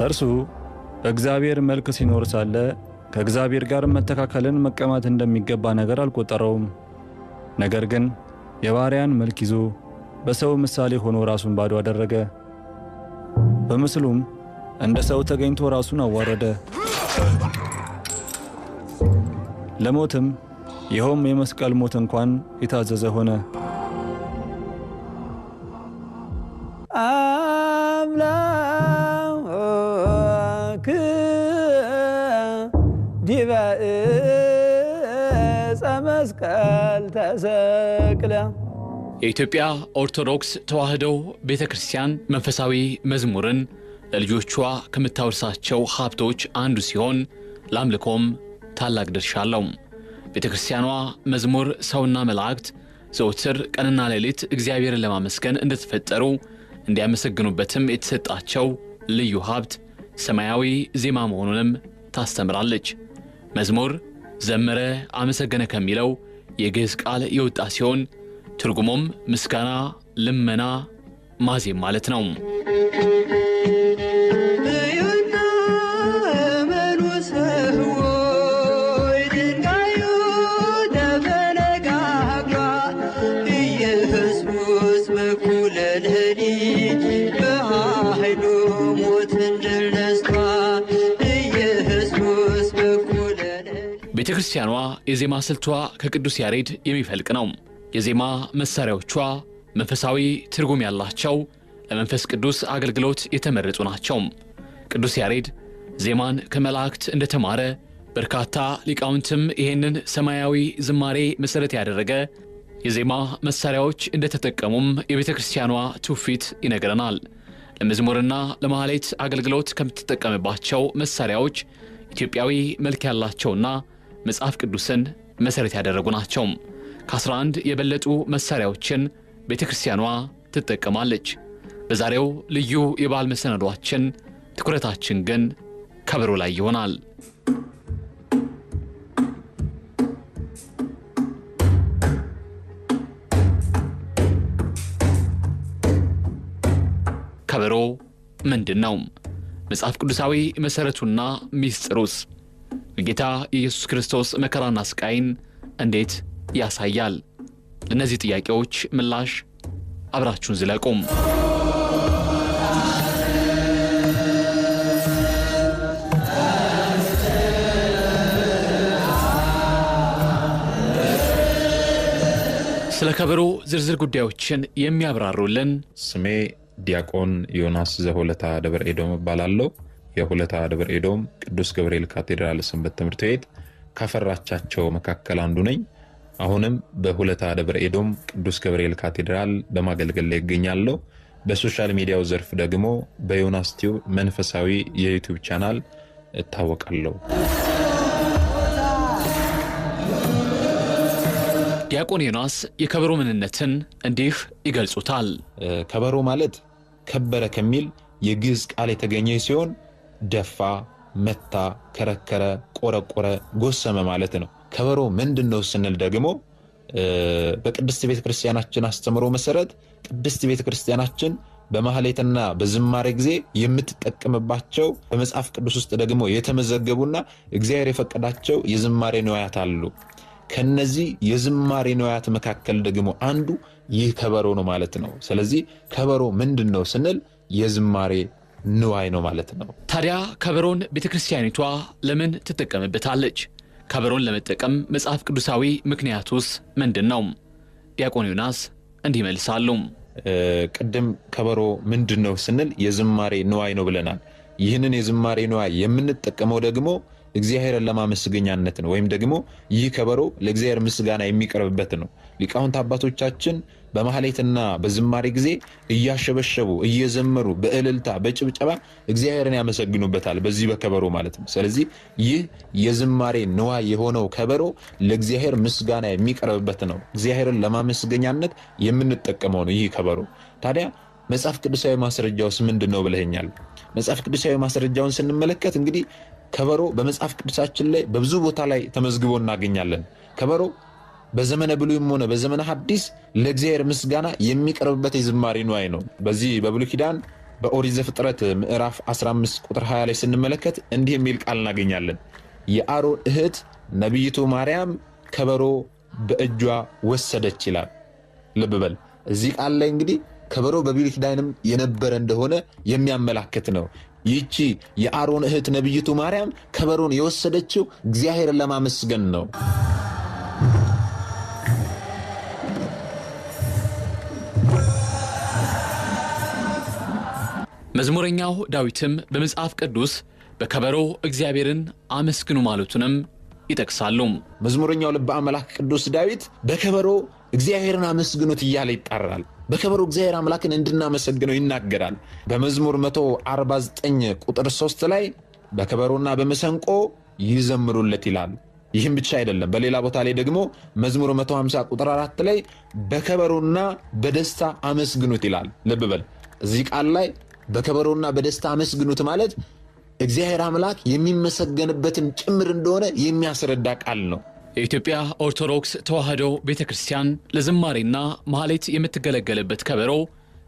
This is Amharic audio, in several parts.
እርሱ በእግዚአብሔር መልክ ሲኖር ሳለ ከእግዚአብሔር ጋር መተካከልን መቀማት እንደሚገባ ነገር አልቆጠረውም። ነገር ግን የባሪያን መልክ ይዞ በሰው ምሳሌ ሆኖ ራሱን ባዶ አደረገ። በምስሉም እንደ ሰው ተገኝቶ ራሱን አዋረደ፣ ለሞትም ይኸውም የመስቀል ሞት እንኳን የታዘዘ ሆነ። አምላክ ዲበ ዕፀ መስቀል ተሰቅለ። የኢትዮጵያ ኦርቶዶክስ ተዋሕዶ ቤተክርስቲያን መንፈሳዊ መዝሙርን ለልጆቿ ከምታወርሳቸው ሀብቶች አንዱ ሲሆን ለአምልኮም ታላቅ ድርሻ አለው። ቤተክርስቲያኗ መዝሙር ሰውና መላእክት ዘወትር ቀንና ሌሊት እግዚአብሔርን ለማመስገን እንደተፈጠሩ እንዲያመሰግኑበትም የተሰጣቸው ልዩ ሀብት ሰማያዊ ዜማ መሆኑንም ታስተምራለች። መዝሙር ዘመረ፣ አመሰገነ ከሚለው የግዕዝ ቃል የወጣ ሲሆን ትርጉሙም ምስጋና፣ ልመና፣ ማዜም ማለት ነው። ቤተክርስቲያኗ የዜማ ስልቷ ከቅዱስ ያሬድ የሚፈልቅ ነው። የዜማ መሳሪያዎቿ መንፈሳዊ ትርጉም ያላቸው፣ ለመንፈስ ቅዱስ አገልግሎት የተመረጡ ናቸው። ቅዱስ ያሬድ ዜማን ከመላእክት እንደተማረ በርካታ ሊቃውንትም ይህንን ሰማያዊ ዝማሬ መሰረት ያደረገ የዜማ መሳሪያዎች እንደተጠቀሙም የቤተክርስቲያኗ ትውፊት ይነግረናል። ለመዝሙርና ለማህሌት አገልግሎት ከምትጠቀምባቸው መሳሪያዎች ኢትዮጵያዊ መልክ ያላቸውና መጽሐፍ ቅዱስን መሰረት ያደረጉ ናቸው። ከ11 የበለጡ መሳሪያዎችን ቤተክርስቲያኗ ትጠቀማለች። በዛሬው ልዩ የበዓል መሰናዷችን ትኩረታችን ግን ከበሮ ላይ ይሆናል። ከበሮ ምንድነው? መጽሐፍ ቅዱሳዊ መሰረቱና ሚስጥሩስ? የጌታ ኢየሱስ ክርስቶስ መከራና ስቃይን እንዴት ያሳያል? ለነዚህ ጥያቄዎች ምላሽ አብራችሁን ዝለቁም። ስለ ከበሮ ዝርዝር ጉዳዮችን የሚያብራሩልን ስሜ ዲያቆን ዮናስ ዘሆለታ ደብረ ኤዶም እባላለሁ። የሆለታ ደብረ ኤዶም ቅዱስ ገብርኤል ካቴድራል ሰንበት ትምህርት ቤት ካፈራቻቸው መካከል አንዱ ነኝ። አሁንም በሆለታ ደብረ ኤዶም ቅዱስ ገብርኤል ካቴድራል በማገልገል ላይ እገኛለሁ። በሶሻል ሚዲያው ዘርፍ ደግሞ በዮናስ ቲዩብ መንፈሳዊ የዩቲዩብ ቻናል እታወቃለሁ። ዲያቆን ዮናስ የከበሮ ምንነትን እንዲህ ይገልጹታል። ከበሮ ማለት ከበረ ከሚል የግዕዝ ቃል የተገኘ ሲሆን ደፋ፣ መታ፣ ከረከረ፣ ቆረቆረ፣ ጎሰመ ማለት ነው። ከበሮ ምንድነው ስንል ደግሞ በቅድስት ቤተክርስቲያናችን አስተምሮ መሰረት ቅድስት ቤተክርስቲያናችን በማህሌትና በዝማሬ ጊዜ የምትጠቀምባቸው በመጽሐፍ ቅዱስ ውስጥ ደግሞ የተመዘገቡና እግዚአብሔር የፈቀዳቸው የዝማሬ ንዋያት አሉ። ከነዚህ የዝማሬ ንዋያት መካከል ደግሞ አንዱ ይህ ከበሮ ነው ማለት ነው። ስለዚህ ከበሮ ምንድነው ስንል የዝማሬ ንዋይ ነው ማለት ነው። ታዲያ ከበሮን ቤተክርስቲያኒቷ ለምን ትጠቀምበታለች? ከበሮን ለመጠቀም መጽሐፍ ቅዱሳዊ ምክንያቱስ ምንድነው? ዲያቆን ዮናስ እንዲህ ይመልሳሉ። ቅድም ከበሮ ምንድነው ስንል የዝማሬ ንዋይ ነው ብለናል። ይህንን የዝማሬ ንዋይ የምንጠቀመው ደግሞ እግዚአብሔርን ለማመስገኛነት ነው። ወይም ደግሞ ይህ ከበሮ ለእግዚአብሔር ምስጋና የሚቀርብበት ነው። ሊቃውንት አባቶቻችን በማህሌትና በዝማሬ ጊዜ እያሸበሸቡ እየዘመሩ በእልልታ በጭብጨባ እግዚአብሔርን ያመሰግኑበታል በዚህ በከበሮ ማለት ነው። ስለዚህ ይህ የዝማሬ ንዋይ የሆነው ከበሮ ለእግዚአብሔር ምስጋና የሚቀርብበት ነው። እግዚአብሔርን ለማመስገኛነት የምንጠቀመው ነው ይህ ከበሮ። ታዲያ መጽሐፍ ቅዱሳዊ ማስረጃውስ ምንድነው ብለኛል? መጽሐፍ ቅዱሳዊ ማስረጃውን ስንመለከት እንግዲህ ከበሮ በመጽሐፍ ቅዱሳችን ላይ በብዙ ቦታ ላይ ተመዝግቦ እናገኛለን። ከበሮ በዘመነ ብሉይም ሆነ በዘመነ ሐዲስ ለእግዚአብሔር ምስጋና የሚቀርብበት የዝማሬ ንዋይ ነው። በዚህ በብሉይ ኪዳን በኦሪት ዘፍጥረት ምዕራፍ 15 ቁጥር 20 ላይ ስንመለከት እንዲህ የሚል ቃል እናገኛለን። የአሮን እህት ነቢይቱ ማርያም ከበሮ በእጇ ወሰደች ይላል። ልብ በል እዚህ ቃል ላይ እንግዲህ ከበሮ በብሉይ ኪዳንም የነበረ እንደሆነ የሚያመላክት ነው። ይህቺ የአሮን እህት ነቢይቱ ማርያም ከበሮን የወሰደችው እግዚአብሔርን ለማመስገን ነው። መዝሙረኛው ዳዊትም በመጽሐፍ ቅዱስ በከበሮ እግዚአብሔርን አመስግኑ ማለቱንም ይጠቅሳሉ። መዝሙረኛው ልበ አምላክ ቅዱስ ዳዊት በከበሮ እግዚአብሔርን አመስግኑት እያለ ይጣራል። በከበሮ እግዚአብሔር አምላክን እንድናመሰግነው ይናገራል። በመዝሙር 149 ቁጥር 3 ላይ በከበሮና በመሰንቆ ይዘምሩለት ይላል። ይህም ብቻ አይደለም። በሌላ ቦታ ላይ ደግሞ መዝሙር 150 ቁጥር 4 ላይ በከበሮና በደስታ አመስግኑት ይላል። ልብ በል እዚህ ቃል ላይ በከበሮና በደስታ አመስግኑት ማለት እግዚአብሔር አምላክ የሚመሰገንበትን ጭምር እንደሆነ የሚያስረዳ ቃል ነው። የኢትዮጵያ ኦርቶዶክስ ተዋሕዶ ቤተክርስቲያን ለዝማሬና ማህሌት የምትገለገልበት ከበሮ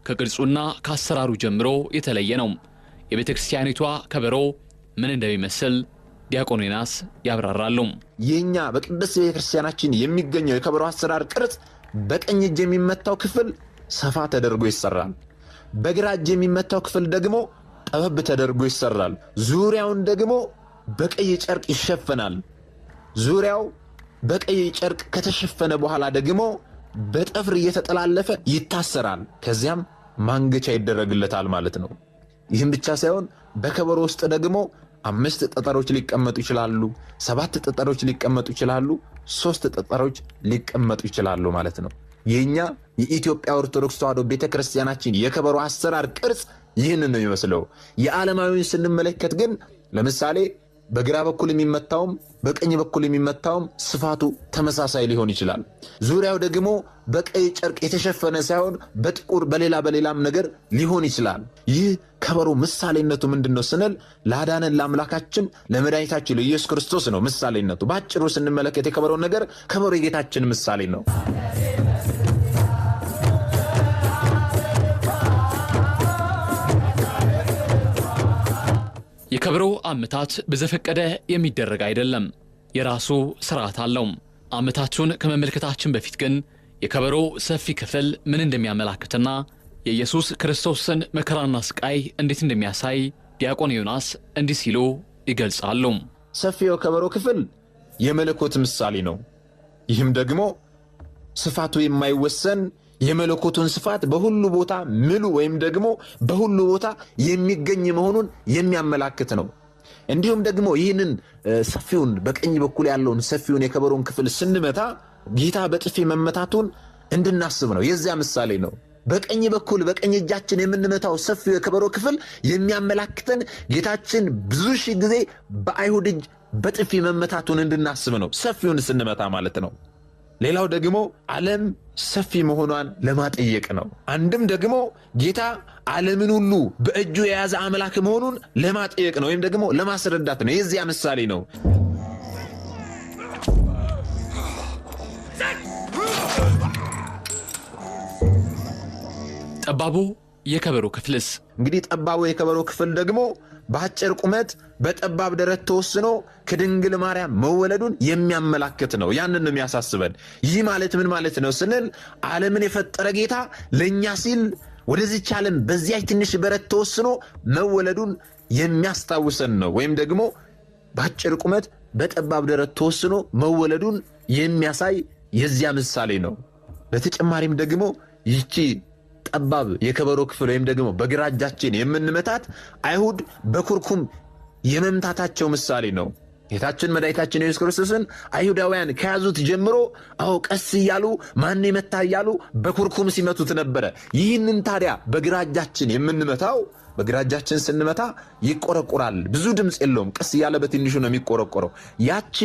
ከቅርጹና ከአሰራሩ ጀምሮ የተለየ ነው። የቤተክርስቲያኒቷ ከበሮ ምን እንደሚመስል ዲያቆን ዮናስ ያብራራሉ። የኛ በቅድስት ቤተክርስቲያናችን የሚገኘው የከበሮ አሰራር ቅርጽ በቀኝ እጅ የሚመታው ክፍል ሰፋ ተደርጎ ይሰራል። በግራ እጅ የሚመታው ክፍል ደግሞ ጠበብ ተደርጎ ይሰራል። ዙሪያውን ደግሞ በቀይ ጨርቅ ይሸፈናል። ዙሪያው በቀይ ጨርቅ ከተሸፈነ በኋላ ደግሞ በጠፍር እየተጠላለፈ ይታሰራል። ከዚያም ማንገቻ ይደረግለታል ማለት ነው። ይህም ብቻ ሳይሆን በከበሮ ውስጥ ደግሞ 5 ጠጠሮች ሊቀመጡ ይችላሉ፣ 7 ጠጠሮች ሊቀመጡ ይችላሉ፣ 3 ጠጠሮች ሊቀመጡ ይችላሉ ማለት ነው። የኛ የኢትዮጵያ ኦርቶዶክስ ተዋሕዶ ቤተክርስቲያናችን የከበሮ አሰራር ቅርጽ ይህንን ነው የሚመስለው። የዓለማዊውን ስንመለከት ግን ለምሳሌ በግራ በኩል የሚመታውም በቀኝ በኩል የሚመታውም ስፋቱ ተመሳሳይ ሊሆን ይችላል። ዙሪያው ደግሞ በቀይ ጨርቅ የተሸፈነ ሳይሆን በጥቁር በሌላም ነገር ሊሆን ይችላል። ይህ ከበሮ ምሳሌነቱ ምንድነው ስንል ላዳነን ለአምላካችን ለመድኃኒታችን ለኢየሱስ ክርስቶስ ነው ምሳሌነቱ። ባጭሩ ስንመለከት የከበሮ ነገር ከበሮ የጌታችን ምሳሌ ነው። የከበሮ አመታት በዘፈቀደ የሚደረግ አይደለም። የራሱ ስርዓት አለው። አመታቱን ከመመልከታችን በፊት ግን የከበሮ ሰፊ ክፍል ምን እንደሚያመላክትና የኢየሱስ ክርስቶስን መከራና ስቃይ እንዴት እንደሚያሳይ ዲያቆን ዮናስ እንዲህ ሲሉ ይገልጻሉ። ሰፊው የከበሮ ክፍል የመለኮት ምሳሌ ነው። ይህም ደግሞ ስፋቱ የማይወሰን የመለኮቱን ስፋት በሁሉ ቦታ ምሉ ወይም ደግሞ በሁሉ ቦታ የሚገኝ መሆኑን የሚያመላክት ነው። እንዲሁም ደግሞ ይህንን ሰፊውን በቀኝ በኩል ያለውን ሰፊውን የከበሮን ክፍል ስንመታ ጌታ በጥፊ መመታቱን እንድናስብ ነው። የዚያ ምሳሌ ነው። በቀኝ በኩል በቀኝ እጃችን የምንመታው ሰፊው የከበሮ ክፍል የሚያመላክተን ጌታችን ብዙ ሺህ ጊዜ በአይሁድ እጅ በጥፊ መመታቱን እንድናስብ ነው፣ ሰፊውን ስንመታ ማለት ነው። ሌላው ደግሞ ዓለም ሰፊ መሆኗን ለማጠየቅ ነው። አንድም ደግሞ ጌታ ዓለምን ሁሉ በእጁ የያዘ አምላክ መሆኑን ለማጠየቅ ነው፣ ወይም ደግሞ ለማስረዳት ነው። የዚያ ምሳሌ ነው። ጠባቡ የከበሮ ክፍልስ? እንግዲህ ጠባቡ የከበሮ ክፍል ደግሞ በአጭር ቁመት በጠባብ ደረት ተወስኖ ከድንግል ማርያም መወለዱን የሚያመላክት ነው። ያንን ነው የሚያሳስበን። ይህ ማለት ምን ማለት ነው ስንል ዓለምን የፈጠረ ጌታ ለእኛ ሲል ወደዚች ዓለም በዚያች ትንሽ በረት ተወስኖ መወለዱን የሚያስታውሰን ነው። ወይም ደግሞ በአጭር ቁመት በጠባብ ደረት ተወስኖ መወለዱን የሚያሳይ የዚያ ምሳሌ ነው። በተጨማሪም ደግሞ ይህቺ ጠባብ የከበሮ ክፍል ወይም ደግሞ በግራ እጃችን የምንመታት አይሁድ በኩርኩም የመምታታቸው ምሳሌ ነው። ጌታችን መድኃኒታችን ኢየሱስ ክርስቶስን አይሁዳውያን ከያዙት ጀምሮ ቀስ እያሉ ማን የመታ እያሉ በኩርኩም ሲመቱት ነበረ። ይህንን ታዲያ በግራ እጃችን የምንመታው በግራ እጃችን ስንመታ ይቆረቆራል። ብዙ ድምፅ የለውም። ቀስ እያለ በትንሹ ነው የሚቆረቆረው። ያቺ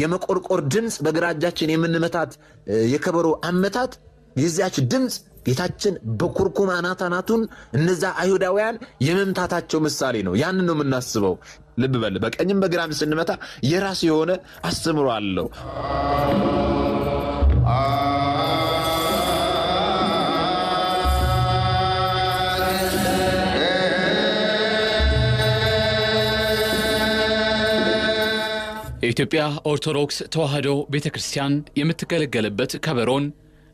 የመቆርቆር ድምፅ በግራ እጃችን የምንመታት የከበሮ አመታት የዚያች ድምፅ ጌታችን በኩርኩም አናታናቱን እነዛ አይሁዳውያን የመምታታቸው ምሳሌ ነው። ያንን ነው የምናስበው። ልብ በል፣ በቀኝም በግራም ስንመታ የራሱ የሆነ አስተምሮ አለው። የኢትዮጵያ ኦርቶዶክስ ተዋሕዶ ቤተክርስቲያን የምትገለገልበት ከበሮን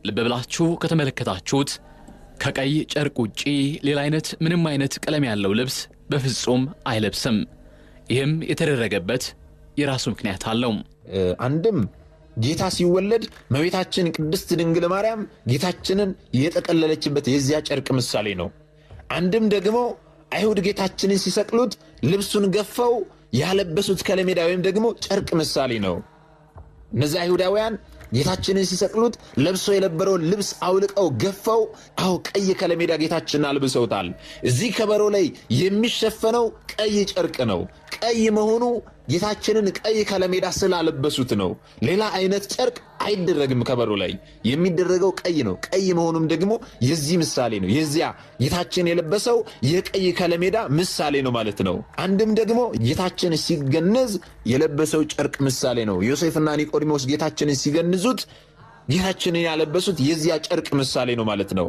ልብ ብላችሁ ከተመለከታችሁት ከቀይ ጨርቅ ውጪ ሌላ ምንም አይነት ቀለም ያለው ልብስ በፍጹም አይለብስም። ይህም የተደረገበት የራሱ ምክንያት አለው። አንድም ጌታ ሲወለድ እመቤታችን ቅድስት ድንግል ማርያም ጌታችንን የጠቀለለችበት የዚያ ጨርቅ ምሳሌ ነው። አንድም ደግሞ አይሁድ ጌታችንን ሲሰቅሉት ልብሱን ገፈው ያለበሱት ከለሜዳ ወይም ደግሞ ጨርቅ ምሳሌ ነው። እነዚህ አይሁዳውያን ጌታችንን ሲሰቅሉት ለብሶ የነበረውን ልብስ አውልቀው ገፈው ቀይ ከለሜዳ ጌታችንን አልብሰውታል። እዚህ ከበሮ ላይ የሚሸፈነው ቀይ ጨርቅ ነው። ቀይ መሆኑ ጌታችንን ቀይ ከለሜዳ ስላለበሱት ነው። ሌላ አይነት ጨርቅ አይደረግም። ከበሮ ላይ የሚደረገው ቀይ ነው። ቀይ መሆኑም ደግሞ የዚህ ምሳሌ ነው። የዚያ ጌታችን የለበሰው የቀይ ከለሜዳ ምሳሌ ነው ማለት ነው። አንድም ደግሞ ጌታችን ሲገነዝ የለበሰው ጨርቅ ምሳሌ ነው። ዮሴፍና ኒቆዲሞስ ጌታችንን ሲገንዙት ጌታችንን ያለበሱት የዚያ ጨርቅ ምሳሌ ነው ማለት ነው።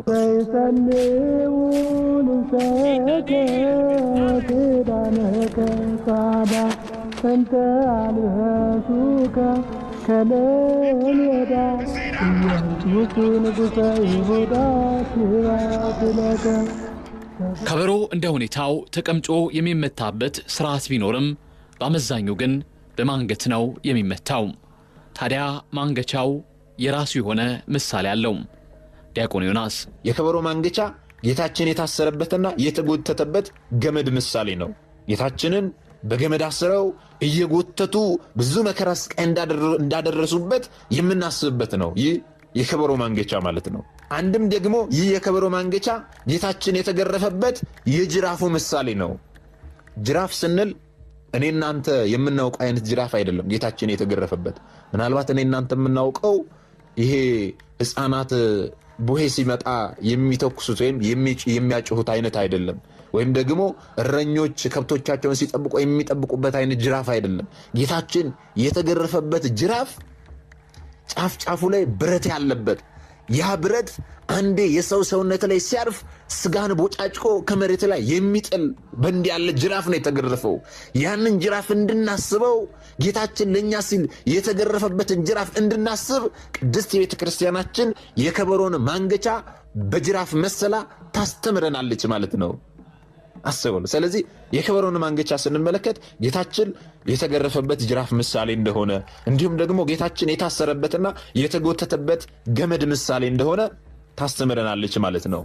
ከበሮ እንደ ሁኔታው ተቀምጦ የሚመታበት ስርዓት ቢኖርም በአመዛኙ ግን በማንገት ነው የሚመታው። ታዲያ ማንገቻው የራሱ የሆነ ምሳሌ አለው። ዲያቆን ዮናስ የከበሮ ማንገቻ ጌታችን የታሰረበትና የተጎተተበት ገመድ ምሳሌ ነው። ጌታችንን በገመድ አስረው እየጎተቱ ብዙ መከራ ስቃይ እንዳደረሱበት የምናስብበት ነው። ይህ የከበሮ ማንገቻ ማለት ነው። አንድም ደግሞ ይህ የከበሮ ማንገቻ ጌታችን የተገረፈበት የጅራፉ ምሳሌ ነው። ጅራፍ ስንል እኔ እናንተ የምናውቀው አይነት ጅራፍ አይደለም። ጌታችን የተገረፈበት ምናልባት እኔ እናንተ የምናውቀው ይሄ ሕፃናት ቡሄ ሲመጣ የሚተኩሱት ወይም የሚያጭሁት አይነት አይደለም። ወይም ደግሞ እረኞች ከብቶቻቸውን ሲጠብቁ የሚጠብቁበት አይነት ጅራፍ አይደለም። ጌታችን የተገረፈበት ጅራፍ ጫፍ ጫፉ ላይ ብረት ያለበት፣ ያ ብረት አንዴ የሰው ሰውነት ላይ ሲያርፍ ስጋን ቦጫጭቆ ከመሬት ላይ የሚጥል በእንዲህ ያለ ጅራፍ ነው የተገረፈው። ያንን ጅራፍ እንድናስበው ጌታችን ለእኛ ሲል የተገረፈበትን ጅራፍ እንድናስብ ቅድስት ቤተ ክርስቲያናችን የከበሮን ማንገቻ በጅራፍ መሰላ ታስተምረናለች ማለት ነው። አስበሉ። ስለዚህ የከበሮን ማንገቻ ስንመለከት ጌታችን የተገረፈበት ጅራፍ ምሳሌ እንደሆነ እንዲሁም ደግሞ ጌታችን የታሰረበትና የተጎተተበት ገመድ ምሳሌ እንደሆነ ታስተምረናለች ማለት ነው።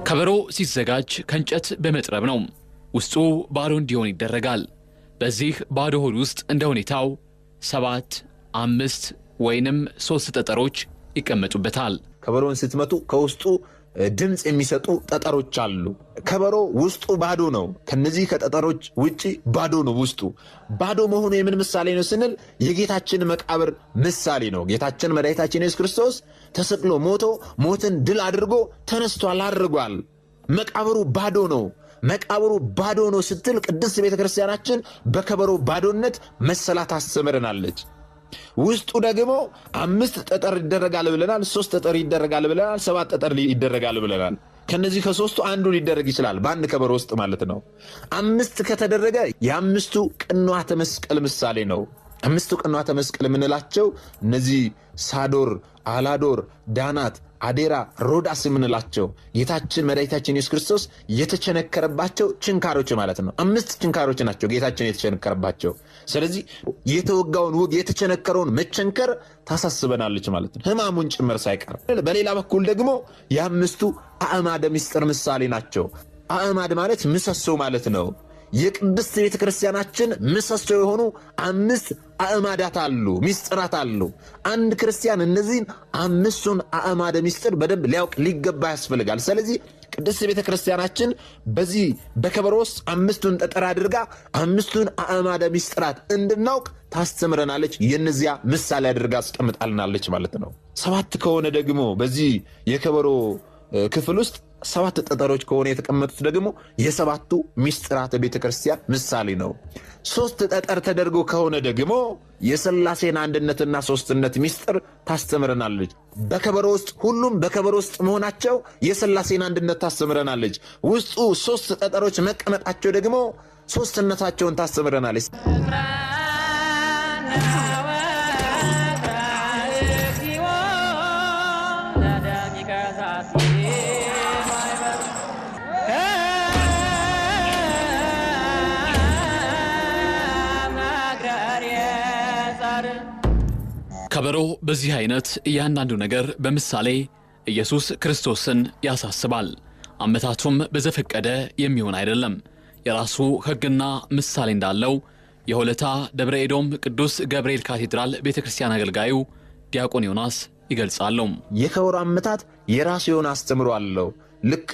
ከበሮ ሲዘጋጅ ከእንጨት በመጥረብ ነው። ውስጡ ባዶ እንዲሆን ይደረጋል። በዚህ ባዶ ሆድ ውስጥ እንደ ሁኔታው 7፣ 5 ወይንም 3 ጠጠሮች ይቀመጡበታል። ከበሮን ስትመቱ ከውስጡ ድምፅ የሚሰጡ ጠጠሮች አሉ። ከበሮ ውስጡ ባዶ ነው። ከነዚህ ከጠጠሮች ውጪ ባዶ ነው። ውስጡ ባዶ መሆኑ የምን ምሳሌ ነው ስንል የጌታችን መቃብር ምሳሌ ነው። ጌታችን መድኃኒታችን ኢየሱስ ክርስቶስ ተሰቅሎ ሞቶ ሞትን ድል አድርጎ ተነስቷል፣ አድርጓል። መቃብሩ ባዶ ነው። መቃብሩ ባዶ ነው ስትል ቅድስት ቤተክርስቲያናችን በከበሮ ባዶነት መሰላ ታስተምረናለች። ውስጡ ደግሞ 5 ጠጠር ይደረጋል ብለናል፣ 3 ጠጠር ይደረጋል ብለናል፣ 7 ጠጠር ይደረጋል ብለናል። ከነዚህ ከ3ቱ አንዱ ሊደረግ ይችላል በአንድ ከበሮ ውስጥ ማለት ነው። 5 ከተደረገ የ5ቱ ቅንዋተ መስቀል ምሳሌ ነው። 5ቱ ቅንዋተ መስቀል የምንላቸው እነዚህ ሳዶር፣ አላዶር፣ ዳናት፣ አዴራ፣ ሮዳስ የምንላቸው ጌታችን መድኃኒታችን ኢየሱስ ክርስቶስ የተቸነከረባቸው ችንካሮች ማለት ነው። 5 ችንካሮች ናቸው ጌታችን የተቸነከረባቸው። ስለዚህ የተወጋውን ውግ የተቸነከረውን መቸንከር ታሳስበናለች ማለት ነው፣ ሕማሙን ጭምር ሳይቀር። በሌላ በኩል ደግሞ የ5ቱ አዕማደ ምስጢር ምሳሌ ናቸው። አዕማድ ማለት ምሰሶ ማለት ነው። የቅድስት ቤተ ክርስቲያናችን ምሰሶ የሆኑ 5 አዕማዳት አሉ፣ ምስጢራት አሉ። አንድ ክርስቲያን እነዚህን 5ቱን አዕማደ ምስጢር በደንብ ሊያውቅ ሊገባ ያስፈልጋል። ስለዚህ ቅድስት ቤተ ክርስቲያናችን በዚህ በከበሮ ውስጥ 5ቱን ጠጠር አድርጋ 5ቱን አዕማደ ምስጢራት እንድናውቅ ታስተምረናለች። የነዚያ ምሳሌ አድርጋ አስቀምጣልናለች ማለት ነው። 7 ከሆነ ደግሞ በዚህ የከበሮ ክፍል ውስጥ 7 ጠጠሮች ከሆነ የተቀመጡት ደግሞ የ7ቱ ሚስጥራተ ቤተክርስቲያን ምሳሌ ነው። 3 ጠጠር ተደርጎ ከሆነ ደግሞ የሥላሴን አንድነትና ሦስትነት ሚስጥር ታስተምረናለች። በከበሮ ውስጥ ሁሉም በከበሮ ውስጥ መሆናቸው የሥላሴን አንድነት ታስተምረናለች። ውስጡ 3 ጠጠሮች መቀመጣቸው ደግሞ ሦስትነታቸውን ታስተምረናለች። ከበሮ በዚህ አይነት እያንዳንዱ ነገር በምሳሌ ኢየሱስ ክርስቶስን ያሳስባል። አመታቱም በዘፈቀደ የሚሆን አይደለም። የራሱ ሕግና ምሳሌ እንዳለው የሆለታ ደብረ ኤዶም ቅዱስ ገብርኤል ካቴድራል ቤተክርስቲያን አገልጋዩ ዲያቆን ዮናስ ይገልጻሉ። የከበሮ አመታት የራሱ የሆነ አስተምሮ አለው። ልክ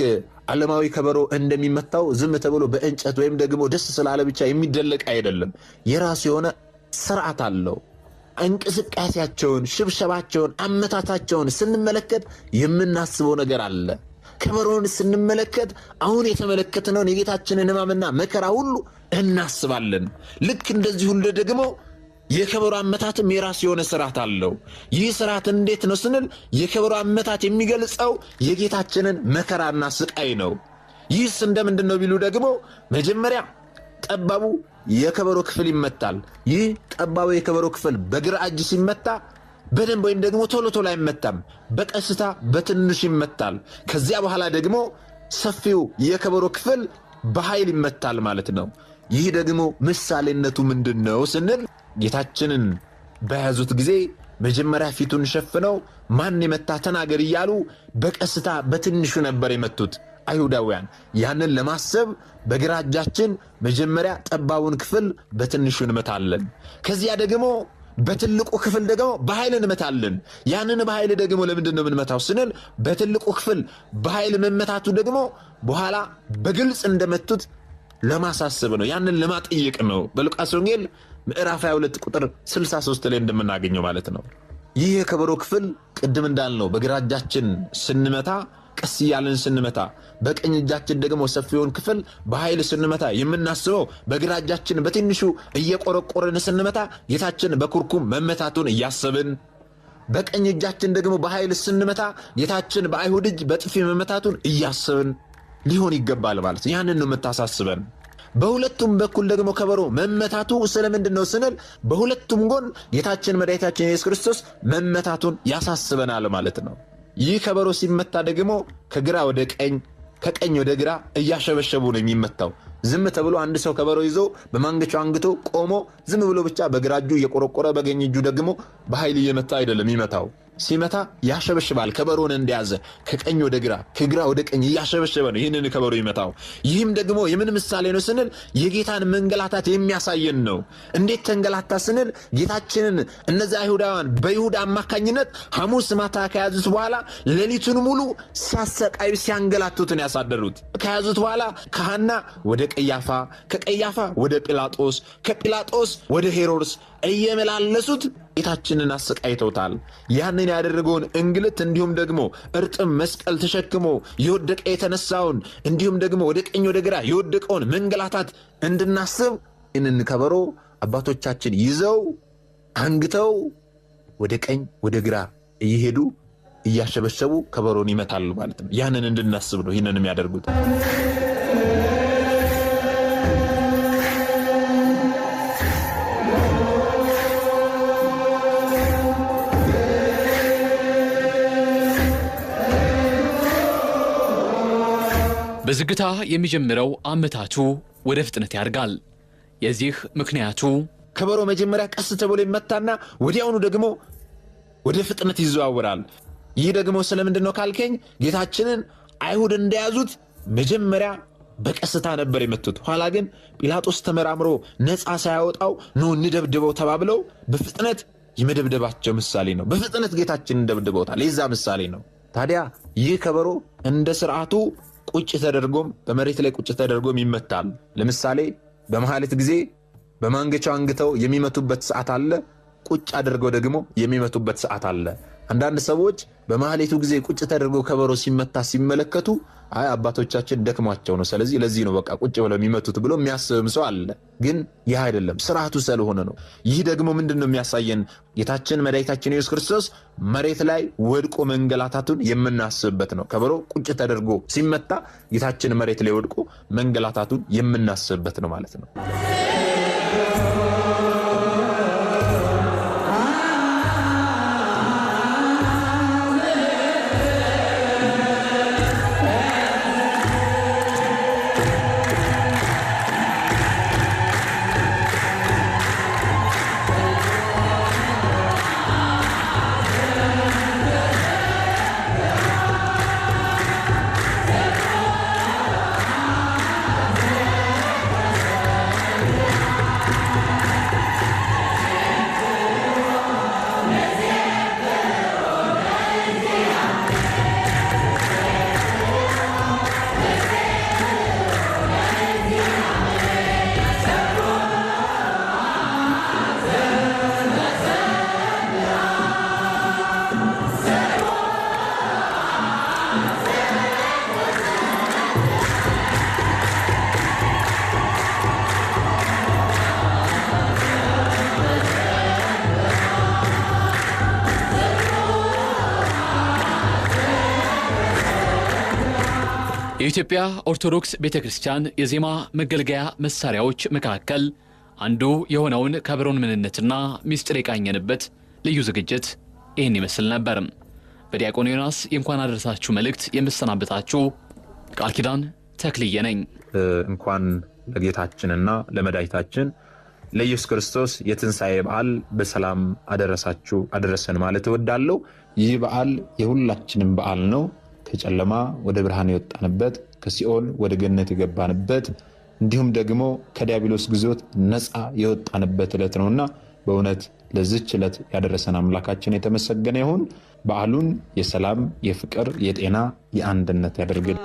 ዓለማዊ ከበሮ እንደሚመታው ዝም ተብሎ በእንጨት ወይም ደግሞ ደስ ስላለ ብቻ የሚደለቅ አይደለም። የራሱ የሆነ ስርዓት አለው። እንቅስቃሴያቸውን፣ ሽብሸባቸውን፣ አመታታቸውን ስንመለከት የምናስበው ነገር አለ። ከበሮን ስንመለከት አሁን የተመለከትነውን የጌታችንን ሕማምና መከራ ሁሉ እናስባለን። ልክ እንደዚህ ሁሉ ደግሞ የከበሮ አመታትም የራሱ የሆነ ስርዓት አለው። ይህ ስርዓት እንዴት ነው ስንል የከበሮ አመታት የሚገልጸው የጌታችንን መከራና ስቃይ ነው። ይህስ እንደምንድን ነው ቢሉ ደግሞ መጀመሪያ ጠባቡ የከበሮ ክፍል ይመታል። ይህ ጠባቡ የከበሮ ክፍል በግራ እጅ ሲመታ በደንብ ወይም ደግሞ ቶሎ ቶሎ አይመታም፣ በቀስታ በትንሽ ይመታል። ከዚያ በኋላ ደግሞ ሰፊው የከበሮ ክፍል በኃይል ይመታል ማለት ነው። ይህ ደግሞ ምሳሌነቱ ምንድን ነው ስንል ጌታችንን በያዙት ጊዜ መጀመሪያ ፊቱን ሸፍነው ማን የመታ ተናገር እያሉ በቀስታ በትንሹ ነበር የመቱት አይሁዳውያን። ያንን ለማሰብ በግራ እጃችን መጀመሪያ ጠባቡን ክፍል በትንሹ እንመታለን። ከዚያ ደግሞ በትልቁ ክፍል ደግሞ በኃይል እንመታለን። ያንን በኃይል ደግሞ ለምንድን ነው የምንመታው ስንል በትልቁ ክፍል በኃይል መመታቱ ደግሞ በኋላ በግልጽ እንደመቱት ለማሳሰብ ነው፣ ያንን ለማጠየቅ ነው። በሉቃስ ወንጌል ምዕራፍ 22 ቁጥር 63 ላይ እንደምናገኘው ማለት ነው። ይህ የከበሮ ክፍል ቅድም እንዳልነው በግራ እጃችን ስንመታ ቀስ እያልን ስንመታ፣ በቀኝ እጃችን ደግሞ ሰፊውን ክፍል በኃይል ስንመታ የምናስበው በግራ እጃችን በትንሹ እየቆረቆርን ስንመታ ጌታችን በኩርኩም መመታቱን እያሰብን፣ በቀኝ እጃችን ደግሞ በኃይል ስንመታ ጌታችን በአይሁድ እጅ በጥፊ መመታቱን እያሰብን ሊሆን ይገባል ማለት ነው። ያንን ነው የምታሳስበን። በሁለቱም በኩል ደግሞ ከበሮ መመታቱ ስለምንድን ነው ስንል በሁለቱም ጎን ጌታችን መድኃኒታችን ኢየሱስ ክርስቶስ መመታቱን ያሳስበናል ማለት ነው። ይህ ከበሮ ሲመታ ደግሞ ከግራ ወደ ቀኝ ከቀኝ ወደ ግራ እያሸበሸቡ ነው የሚመታው። ዝም ተብሎ አንድ ሰው ከበሮ ይዞ በማንገቻው አንግቶ ቆሞ ዝም ብሎ ብቻ በግራ እጁ እየቆረቆረ በቀኝ እጁ ደግሞ በኃይል እየመታ አይደለም የሚመታው። ሲመታ ያሸበሽባል። ከበሮን እንደያዘ ከቀኝ ወደ ግራ ከግራ ወደ ቀኝ እያሸበሸበ ነው ይህንን ከበሮ ይመታው። ይህም ደግሞ የምን ምሳሌ ነው ስንል የጌታን መንገላታት የሚያሳየን ነው። እንዴት ተንገላታ ስንል ጌታችንን እነዚያ አይሁዳውያን በይሁዳ አማካኝነት ሐሙስ ማታ ከያዙት በኋላ ሌሊቱን ሙሉ ሲያሰቃዩ ሲያንገላቱትን ያሳደሩት። ከያዙት በኋላ ከሐና ወደ ቀያፋ፣ ከቀያፋ ወደ ጲላጦስ፣ ከጲላጦስ ወደ ሄሮድስ እየመላለሱት ጌታችንን አሰቃይተውታል። ያንን ያደረገውን እንግልት እንዲሁም ደግሞ እርጥም መስቀል ተሸክሞ የወደቀ የተነሳውን እንዲሁም ደግሞ ወደ ቀኝ ወደ ግራ የወደቀውን መንገላታት እንድናስብ ይህንን ከበሮ አባቶቻችን ይዘው አንግተው ወደ ቀኝ ወደ ግራ እየሄዱ እያሸበሸቡ ከበሮን ይመታሉ ማለት ነው። ያንን እንድናስብ ነው ይህንን የሚያደርጉት። በዝግታ የሚጀምረው አመታቱ ወደ ፍጥነት ያድጋል። የዚህ ምክንያቱ ከበሮ መጀመሪያ ቀስ ተብሎ ይመታና ወዲያውኑ ደግሞ ወደ ፍጥነት ይዘዋወራል። ይህ ደግሞ ስለምንድን ነው ካልከኝ ጌታችንን አይሁድ እንደያዙት መጀመሪያ በቀስታ ነበር የመቱት። ኋላ ግን ጲላጦስ ተመራምሮ ነፃ ሳያወጣው ነው እንደብድበው ተባብለው በፍጥነት የመደብደባቸው ምሳሌ ነው። በፍጥነት ጌታችንን ደብድበውታል። የዛ ምሳሌ ነው። ታዲያ ይህ ከበሮ እንደ ስርዓቱ ቁጭ ተደርጎም በመሬት ላይ ቁጭ ተደርጎም ይመታል። ለምሳሌ በመሐሌት ጊዜ በማንገቻው አንግተው የሚመቱበት ሰዓት አለ። ቁጭ አድርገው ደግሞ የሚመቱበት ሰዓት አለ። አንዳንድ ሰዎች በማህሌቱ ጊዜ ቁጭ ተደርገው ከበሮ ሲመታ ሲመለከቱ አይ አባቶቻችን ደክሟቸው ነው፣ ስለዚህ ለዚህ ነው በቃ ቁጭ ብለው የሚመቱት ብሎ የሚያስብም ሰው አለ። ግን ይህ አይደለም፣ ስርዓቱ ስለሆነ ነው። ይህ ደግሞ ምንድነው የሚያሳየን? ጌታችን መድኃኒታችን ኢየሱስ ክርስቶስ መሬት ላይ ወድቆ መንገላታቱን የምናስብበት ነው። ከበሮ ቁጭ ተደርጎ ሲመታ ጌታችን መሬት ላይ ወድቆ መንገላታቱን የምናስብበት ነው ማለት ነው። የኢትዮጵያ ኦርቶዶክስ ቤተክርስቲያን የዜማ መገልገያ መሳሪያዎች መካከል አንዱ የሆነውን ከበሮን ምንነትና ሚስጥር የቃኘንበት ልዩ ዝግጅት ይህን ይመስል ነበር። በዲያቆን ዮናስ የእንኳን አደረሳችሁ መልእክት የምሰናበታችሁ ቃል ኪዳን ተክልዬ ነኝ። እንኳን ለጌታችንና ለመድኃኒታችን ለኢየሱስ ክርስቶስ የትንሣኤ በዓል በሰላም አደረሳችሁ አደረሰን ማለት እወዳለሁ። ይህ በዓል የሁላችንም በዓል ነው። ከጨለማ ወደ ብርሃን የወጣንበት፣ ከሲኦል ወደ ገነት የገባንበት፣ እንዲሁም ደግሞ ከዲያብሎስ ግዞት ነፃ የወጣንበት ዕለት ነውና በእውነት ለዚህች ዕለት ያደረሰን አምላካችን የተመሰገነ ይሁን። በዓሉን የሰላም፣ የፍቅር፣ የጤና፣ የአንድነት ያደርግልን።